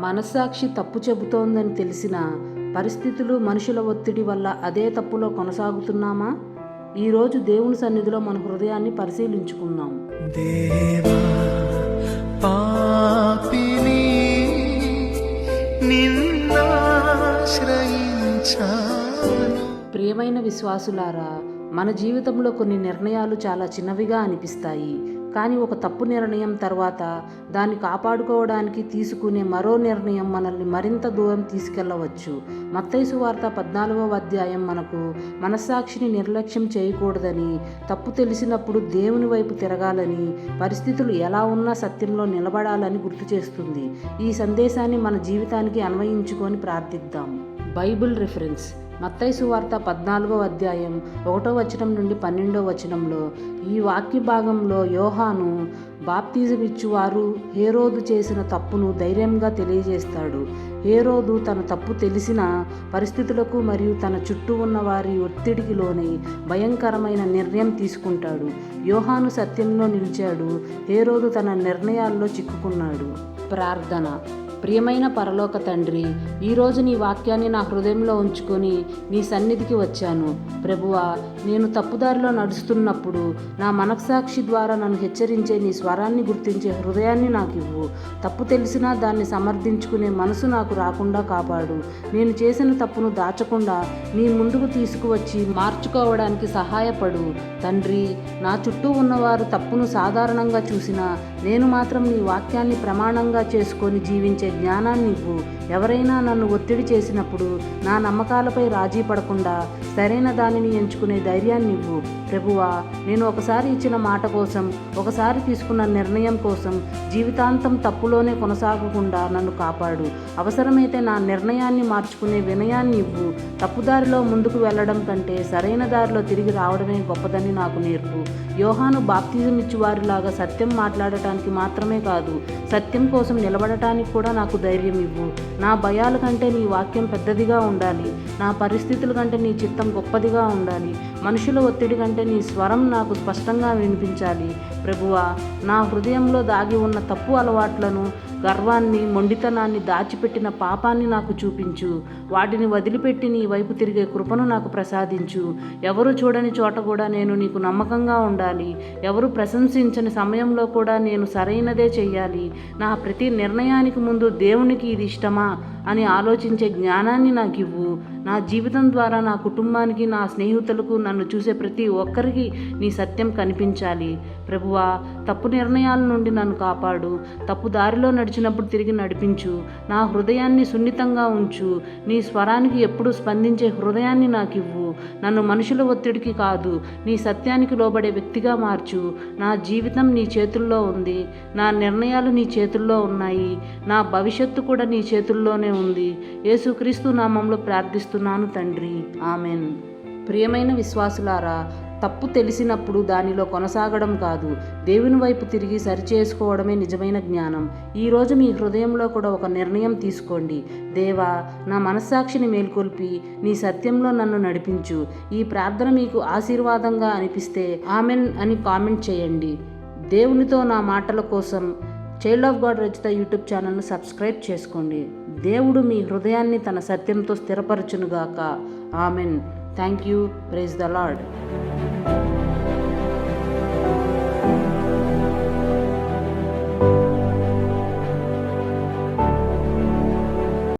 మనస్సాక్షి తప్పు చెబుతోందని తెలిసిన పరిస్థితులు, మనుషుల ఒత్తిడి వల్ల అదే తప్పులో కొనసాగుతున్నామా? ఈరోజు దేవుని సన్నిధిలో మన హృదయాన్ని పరిశీలించుకుందాం. దేవా పాపిని నిన్నాశ్రయించాను. ప్రియమైన విశ్వాసులారా, మన జీవితంలో కొన్ని నిర్ణయాలు చాలా చిన్నవిగా అనిపిస్తాయి. కానీ ఒక తప్పు నిర్ణయం తర్వాత దాన్ని కాపాడుకోవడానికి తీసుకునే మరో నిర్ణయం మనల్ని మరింత దూరం తీసుకెళ్లవచ్చు. మత్తయి సువార్త 14వ అధ్యాయం మనకు మనస్సాక్షిని నిర్లక్ష్యం చేయకూడదని, తప్పు తెలిసినప్పుడు దేవుని వైపు తిరగాలని, పరిస్థితులు ఎలా ఉన్నా సత్యంలో నిలబడాలని గుర్తు చేస్తుంది. ఈ సందేశాన్ని మన జీవితానికి అన్వయించుకొని ప్రార్థిద్దాం. బైబిల్ రిఫరెన్స్: మత్తయి సువార్త 14వ అధ్యాయం 1వ వచనం నుండి 12వ వచనంలో ఈ వాక్య భాగంలో యోహాను బాప్తిజం ఇచ్చువారు హేరోదు చేసిన తప్పును ధైర్యంగా తెలియజేస్తాడు. హేరోదు తన తప్పు తెలిసిన పరిస్థితులకు మరియు తన చుట్టూ ఉన్న వారి ఒత్తిడికి లోనై భయంకరమైన నిర్ణయం తీసుకుంటాడు. యోహాను సత్యంలో నిలిచాడు, హేరోదు తన నిర్ణయాల్లో చిక్కుకున్నాడు. ప్రార్థన. ప్రియమైన పరలోక తండ్రి, ఈరోజు నీ వాక్యాన్ని నా హృదయంలో ఉంచుకొని నీ సన్నిధికి వచ్చాను. ప్రభువా, నేను తప్పుదారిలో నడుస్తున్నప్పుడు నా మనస్సాక్షి ద్వారా నన్ను హెచ్చరించే నీ స్వరాన్ని గుర్తించే హృదయాన్ని నాకు ఇవ్వు. తప్పు తెలిసినా దాన్ని సమర్థించుకునే మనసు నాకు రాకుండా కాపాడు. నేను చేసిన తప్పును దాచకుండా నీ ముందుకు తీసుకువచ్చి మార్చుకోవడానికి సహాయపడు. తండ్రి, నా చుట్టూ ఉన్నవారు తప్పును సాధారణంగా చూసినా నేను మాత్రం నీ వాక్యాన్ని ప్రమాణంగా చేసుకొని జీవించే జ్ఞానాన్ని ఇవ్వు. ఎవరైనా నన్ను ఒత్తిడి చేసినప్పుడు నా నమ్మకాలపై రాజీ పడకుండా సరైన దానిని ఎంచుకునే ధైర్యాన్ని ఇవ్వు. ప్రభువా, నేను ఒకసారి ఇచ్చిన మాట కోసం, ఒకసారి తీసుకున్న నిర్ణయం కోసం జీవితాంతం తప్పులోనే కొనసాగకుండా నన్ను కాపాడు. అవసరమైతే నా నిర్ణయాన్ని మార్చుకునే వినయాన్ని ఇవ్వు. తప్పుదారిలో ముందుకు వెళ్ళడం కంటే సరైన దారిలో తిరిగి రావడమే గొప్పదని నాకు నేర్పు. యోహాను బాప్తిజం ఇచ్చి వారిలాగా సత్యం మాట్లాడటానికి మాత్రమే కాదు, సత్యం కోసం నిలబడటానికి కూడా నాకు ధైర్యం ఇవ్వు. నా భయాల కంటే నీ వాక్యం పెద్దదిగా ఉండాలి. నా పరిస్థితుల కంటే నీ చిత్తం గొప్పదిగా ఉండాలి. మనుషుల ఒత్తిడి కంటే నీ స్వరం నాకు స్పష్టంగా వినిపించాలి. ప్రభువా, నా హృదయంలో దాగి ఉన్న తప్పు అలవాట్లను, గర్వాన్ని, మొండితనాన్ని, దాచిపెట్టిన పాపాన్ని నాకు చూపించు. వాటిని వదిలిపెట్టి నీ వైపు తిరిగే కృపను నాకు ప్రసాదించు. ఎవరు చూడని చోట కూడా నేను నీకు నమ్మకంగా ఉండాలి. ఎవరు ప్రశంసించని సమయంలో కూడా నేను సరైనదే చెయ్యాలి. నా ప్రతి నిర్ణయానికి ముందు దేవునికి ఇది ఇష్టమా అని ఆలోచించే జ్ఞానాన్ని నాకు ఇవ్వు. నా జీవితం ద్వారా నా కుటుంబానికి, నా స్నేహితులకు, నన్ను చూసే ప్రతి ఒక్కరికి నీ సత్యం కనిపించాలి. ప్రభువా, తప్పు నిర్ణయాల నుండి నన్ను కాపాడు. తప్పు దారిలో నడిచినప్పుడు తిరిగి నడిపించు. నా హృదయాన్ని సున్నితంగా ఉంచు. నీ స్వరానికి ఎప్పుడు స్పందించే హృదయాన్ని నాకు ఇవ్వు. నన్ను మనుషుల ఒత్తిడికి కాదు, నీ సత్యానికి లోబడే వ్యక్తిగా మార్చు. నా జీవితం నీ చేతుల్లో ఉంది. నా నిర్ణయాలు నీ చేతుల్లో ఉన్నాయి. నా భవిష్యత్తు కూడా నీ చేతుల్లోనే ఉంది. యేసుక్రీస్తు నామంలో ప్రార్థిస్తున్నాను తండ్రి, ఆమెన్. ప్రియమైన విశ్వాసులారా, తప్పు తెలిసినప్పుడు దానిలో కొనసాగడం కాదు, దేవుని వైపు తిరిగి సరిచేసుకోవడమే నిజమైన జ్ఞానం. ఈరోజు మీ హృదయంలో కూడా ఒక నిర్ణయం తీసుకోండి. దేవా, నా మనస్సాక్షిని మేల్కొల్పి నీ సత్యంలో నన్ను నడిపించు. ఈ ప్రార్థన మీకు ఆశీర్వాదంగా అనిపిస్తే ఆమెన్ అని కామెంట్ చేయండి. దేవునితో నా మాటల కోసం చైల్డ్ ఆఫ్ గాడ్ రచిత యూట్యూబ్ ఛానల్ను సబ్స్క్రైబ్ చేసుకోండి. దేవుడు మీ హృదయాన్ని తన సత్యంతో స్థిరపరచునుగాక. Amen. Thank you. Praise the lord.